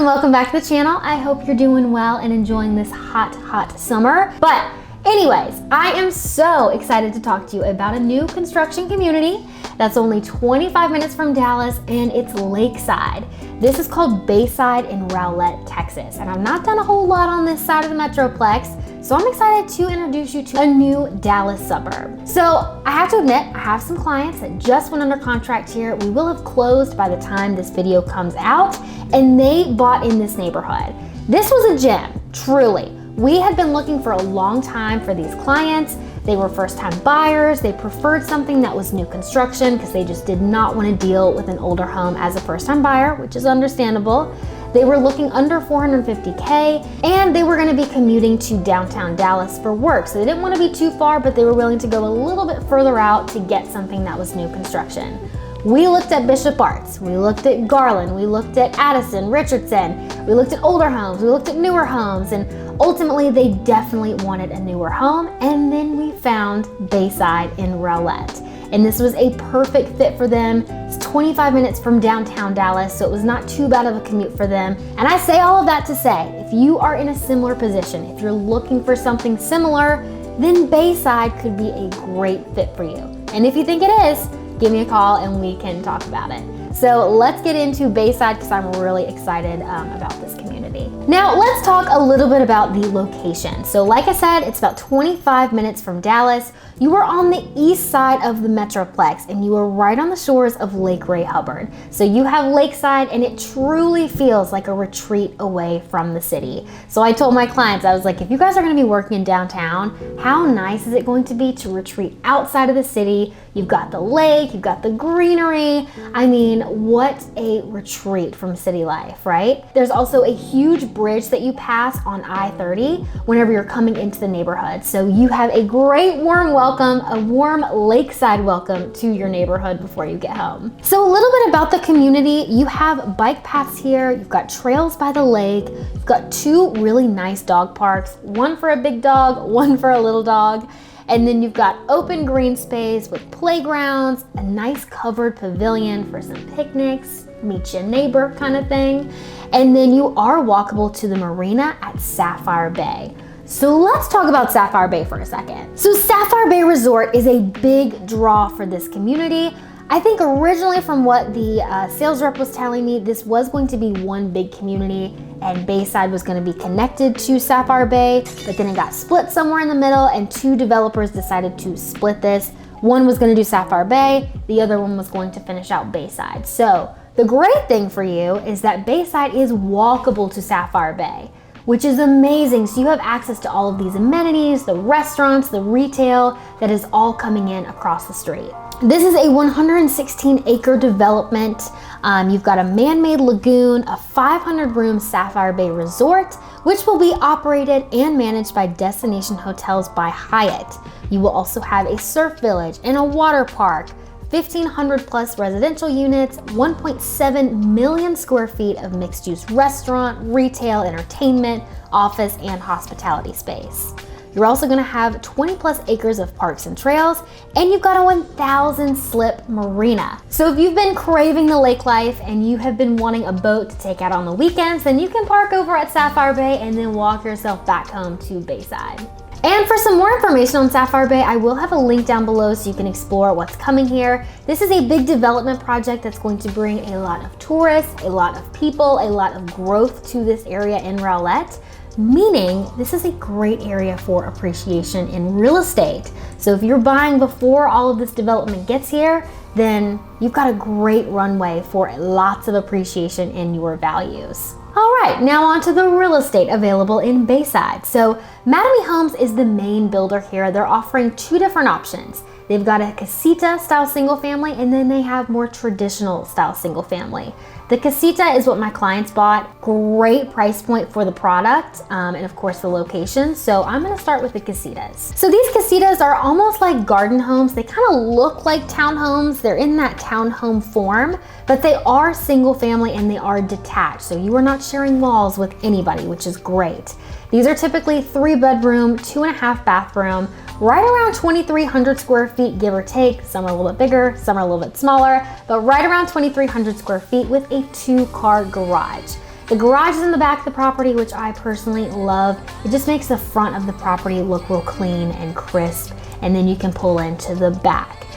and welcome back to the channel. I hope you're doing well and enjoying this hot summer. But anyways, I am so excited to talk to you about a new construction community that's only 25 minutes from Dallas, and it's Lakeside. This is called Bayside in Rowlett, Texas. And I've not done a whole lot on this side of the Metroplex, so I'm excited to introduce you to a new Dallas suburb. So I have to admit, I have some clients that just went under contract here. We will have closed by the time this video comes out, and they bought in this neighborhood. This was a gem, truly. We had been looking for a long time for these clients. They were first-time buyers. They preferred something that was new construction because they just did not want to deal with an older home as a first-time buyer, which is understandable. They were looking under $450K, and they were going to be commuting to downtown Dallas for work. So they didn't want to be too far, but they were willing to go a little bit further out to get something that was new construction. We looked at Bishop Arts, we looked at Garland, we looked at Addison, Richardson, we looked at older homes, we looked at newer homes, and ultimately they definitely wanted a newer home. And then we found Bayside in Rowlett. And this was a perfect fit for them. It's 25 minutes from downtown Dallas, so it was not too bad of a commute for them. And I say all of that to say, if you are in a similar position, if you're looking for something similar, then Bayside could be a great fit for you. And if you think it is, give me a call and we can talk about it. So let's get into Bayside because I'm really excited about this community. Now let's talk a little bit about the location. So like I said, it's about 25 minutes from Dallas. You are on the east side of the Metroplex and you are right on the shores of Lake Ray Hubbard. So you have Lakeside, and it truly feels like a retreat away from the city. So I told my clients, I was like, if you guys are gonna be working in downtown, how nice is it going to be to retreat outside of the city? You've got the lake, you've got the greenery. I mean, what a retreat from city life, right? There's also a huge bridge that you pass on I-30 whenever you're coming into the neighborhood. So you have a great warm welcome, a warm lakeside welcome to your neighborhood before you get home. So a little bit about the community. You have bike paths here, you've got trails by the lake, you've got two really nice dog parks, one for a big dog, one for a little dog. And then you've got open green space with playgrounds, a nice covered pavilion for some picnics, meet your neighbor kind of thing. And then you are walkable to the marina at Sapphire Bay. So let's talk about Sapphire Bay for a second. So Sapphire Bay Resort is a big draw for this community. I think originally from what the sales rep was telling me, this was going to be one big community and Bayside was going to be connected to Sapphire Bay, but then it got split somewhere in the middle and two developers decided to split this. One was going to do Sapphire Bay, the other one was going to finish out Bayside. So the great thing for you is that Bayside is walkable to Sapphire Bay, which is amazing. So you have access to all of these amenities, the restaurants, the retail that is all coming in across the street. This is a 116-acre development. You've got a man-made lagoon, a 500-room Sapphire Bay Resort, which will be operated and managed by Destination Hotels by Hyatt. You will also have a surf village and a water park, 1,500 plus residential units, 1.7 million square feet of mixed-use restaurant, retail, entertainment, office, and hospitality space. You're also gonna have 20 plus acres of parks and trails, and you've got a 1,000 slip marina. So if you've been craving the lake life and you have been wanting a boat to take out on the weekends, then you can park over at Sapphire Bay and then walk yourself back home to Bayside. And for some more information on Sapphire Bay, I will have a link down below so you can explore what's coming here. This is a big development project that's going to bring a lot of tourists, a lot of people, a lot of growth to this area in Rowlett, meaning this is a great area for appreciation in real estate. So if you're buying before all of this development gets here, then you've got a great runway for lots of appreciation in your values. All right, now on to the real estate available in Bayside. So Mattamy Homes is the main builder here. They're offering two different options. They've got a Casita style single family, and then they have more traditional style single family. The Casita is what my clients bought. Great price point for the product, and of course the location. So I'm gonna start with the Casitas. So these Casitas are almost like garden homes. They kind of look like townhomes. They're in that townhome form, but they are single family and they are detached. So you are not sharing walls with anybody, which is great. These are typically 3-bedroom, 2.5 bathroom, right around 2,300 square feet, give or take. Some are a little bit bigger, some are a little bit smaller, but right around 2,300 square feet with a 2-car garage. The garage is in the back of the property, which I personally love. It just makes the front of the property look real clean and crisp, and then you can pull into the back.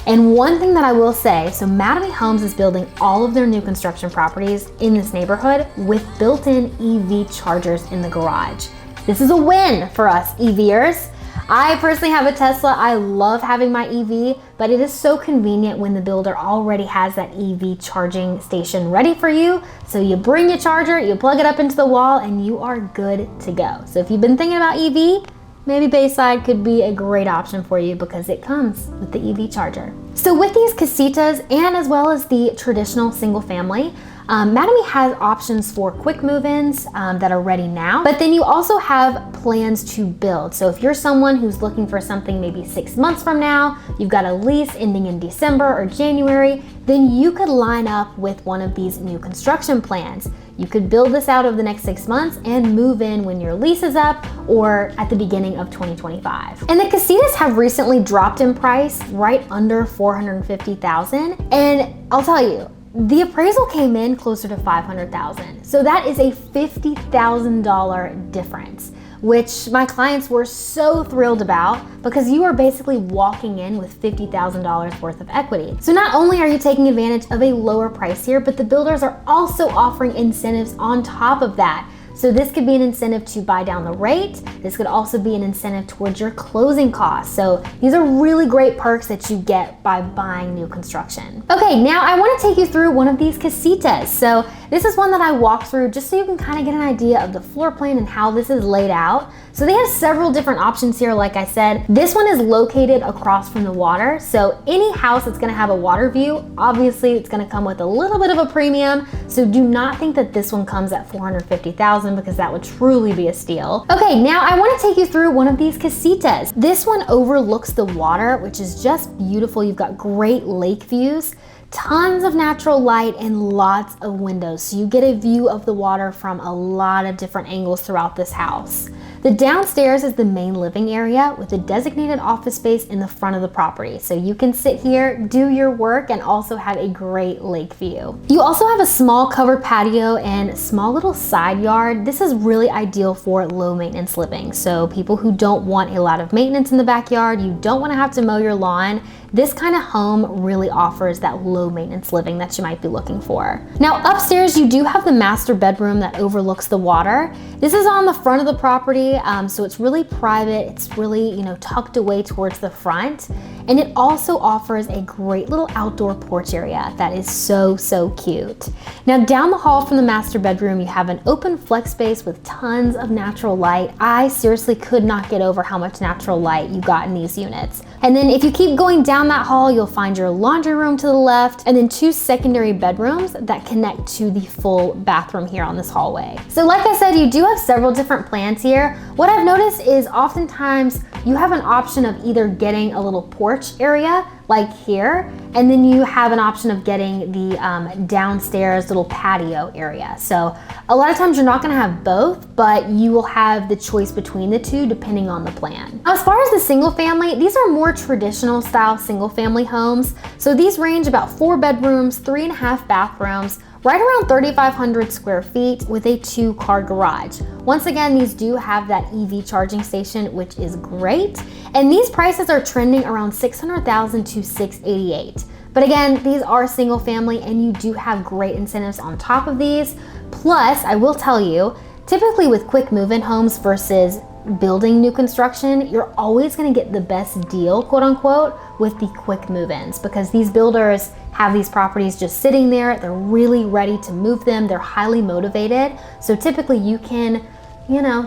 And one thing that I will say, so Mattamy Homes is building all of their new construction properties in this neighborhood with built-in EV chargers in the garage. This is a win for us EVers. I personally have a Tesla. I love having my EV, but it is so convenient when the builder already has that EV charging station ready for you. So you bring your charger, you plug it up into the wall, and you are good to go. So if you've been thinking about EV, maybe Bayside could be a great option for you because it comes with the EV charger. So with these Casitas and as well as the traditional single family, Mattamy has options for quick move-ins that are ready now, but then you also have plans to build. So if you're someone who's looking for something maybe 6 months from now, you've got a lease ending in December or January, then you could line up with one of these new construction plans. You could build this out over the next 6 months and move in when your lease is up or at the beginning of 2025. And the Casitas have recently dropped in price right under $450,000. And I'll tell you, the appraisal came in closer to $500,000. So that is a $50,000 difference, which my clients were so thrilled about because you are basically walking in with $50,000 worth of equity. So not only are you taking advantage of a lower price here, but the builders are also offering incentives on top of that. So this could be an incentive to buy down the rate. This could also be an incentive towards your closing costs. So these are really great perks that you get by buying new construction. Okay, now I want to take you through one of these Casitas. So this is one that I walked through just so you can kind of get an idea of the floor plan and how this is laid out. So they have several different options here. Like I said, this one is located across from the water. So any house that's going to have a water view, obviously it's going to come with a little bit of a premium. So do not think that this one comes at $450,000 because that would truly be a steal. Okay, now I want to take you through one of these Casitas. This one overlooks the water, which is just beautiful. You've got great lake views, tons of natural light, and lots of windows. So you get a view of the water from a lot of different angles throughout this house. The downstairs is the main living area with a designated office space in the front of the property. So you can sit here, do your work, and also have a great lake view. You also have a small covered patio and small little side yard. This is really ideal for low maintenance living. So people who don't want a lot of maintenance in the backyard, you don't want to have to mow your lawn, this kind of home really offers that low maintenance living that you might be looking for. Now upstairs, you do have the master bedroom that overlooks the water. This is on the front of the property, so it's really private. It's really, tucked away towards the front. And it also offers a great little outdoor porch area that is so, so cute. Now down the hall from the master bedroom, you have an open flex space with tons of natural light. I seriously could not get over how much natural light you got in these units. And then if you keep going down that hall, you'll find your laundry room to the left and then 2 secondary bedrooms that connect to the full bathroom here on this hallway. So like I said, you do have several different plans here. What I've noticed is oftentimes you have an option of either getting a little porch area like here, and then you have an option of getting the downstairs little patio area. So a lot of times you're not gonna have both, but you will have the choice between the two depending on the plan. Now, as far as the single family, these are more traditional style single family homes. So these range about 4 bedrooms, 3.5 bathrooms, right around 3,500 square feet with a 2-car garage. Once again, these do have that EV charging station, which is great. And these prices are trending around $600,000 to $688,000. But again, these are single family and you do have great incentives on top of these. Plus, I will tell you, typically with quick move-in homes versus building new construction, you're always gonna get the best deal, quote unquote, with the quick move-ins because these builders have these properties just sitting there. They're really ready to move them. They're highly motivated. So typically you can,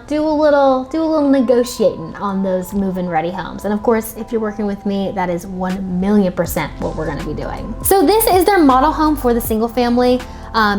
do a little negotiating on those move-in ready homes. And of course, if you're working with me, that is 1,000,000% what we're gonna be doing. So this is their model home for the single family.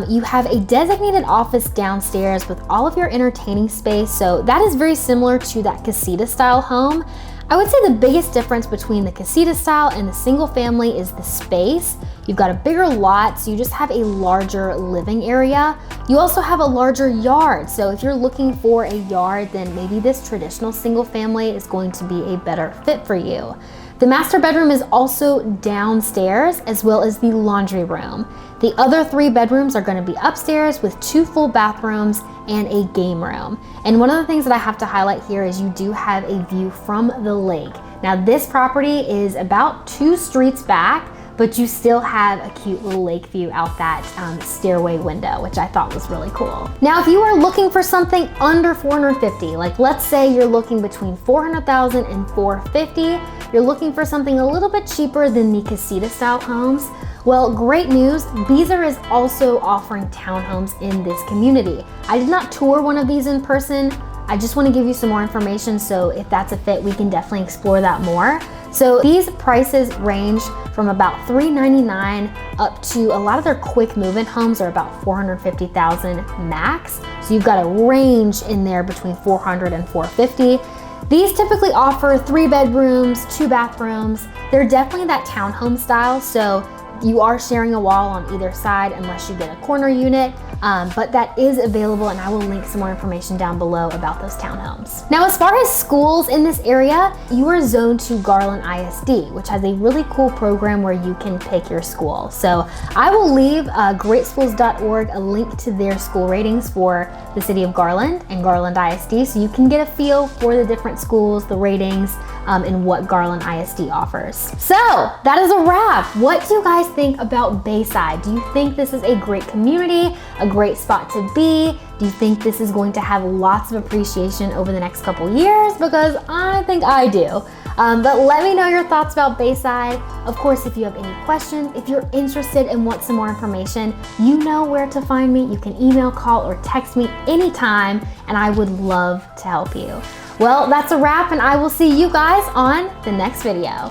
You have a designated office downstairs with all of your entertaining space. So that is very similar to that Casita style home. I would say the biggest difference between the Casita style and the single family is the space. You've got a bigger lot, so you just have a larger living area. You also have a larger yard. So if you're looking for a yard, then maybe this traditional single family is going to be a better fit for you. The master bedroom is also downstairs, as well as the laundry room. The other 3 bedrooms are going to be upstairs with 2 full bathrooms and a game room. And one of the things that I have to highlight here is you do have a view from the lake. Now this property is about 2 streets back, but you still have a cute little lake view out that stairway window, which I thought was really cool. Now, if you are looking for something under $450, like let's say you're looking between $400,000 and $450, you're looking for something a little bit cheaper than the Casitas style homes, well, great news, Beazer is also offering townhomes in this community. I did not tour one of these in person. I just want to give you some more information, so if that's a fit, we can definitely explore that more. So these prices range from about $399 up to, a lot of their quick move-in homes are about $450,000 max. So you've got a range in there between $400 and $450. These typically offer 3 bedrooms, 2 bathrooms. They're definitely that townhome style, so you are sharing a wall on either side unless you get a corner unit, but that is available, and I will link some more information down below about those townhomes. Now, as far as schools in this area, you are zoned to Garland ISD, which has a really cool program where you can pick your school. So I will leave greatschools.org a link to their school ratings for the city of Garland and Garland ISD, so you can get a feel for the different schools, the ratings, and what Garland ISD offers. So that is a wrap. What do you guys think about Bayside? Do you think this is a great community, a great spot to be? Do you think this is going to have lots of appreciation over the next couple years? Because I think I do. But let me know your thoughts about Bayside. Of course, if you have any questions, if you're interested and want some more information, you know where to find me. You can email, call, or text me anytime, and I would love to help you. Well, that's a wrap, and I will see you guys on the next video.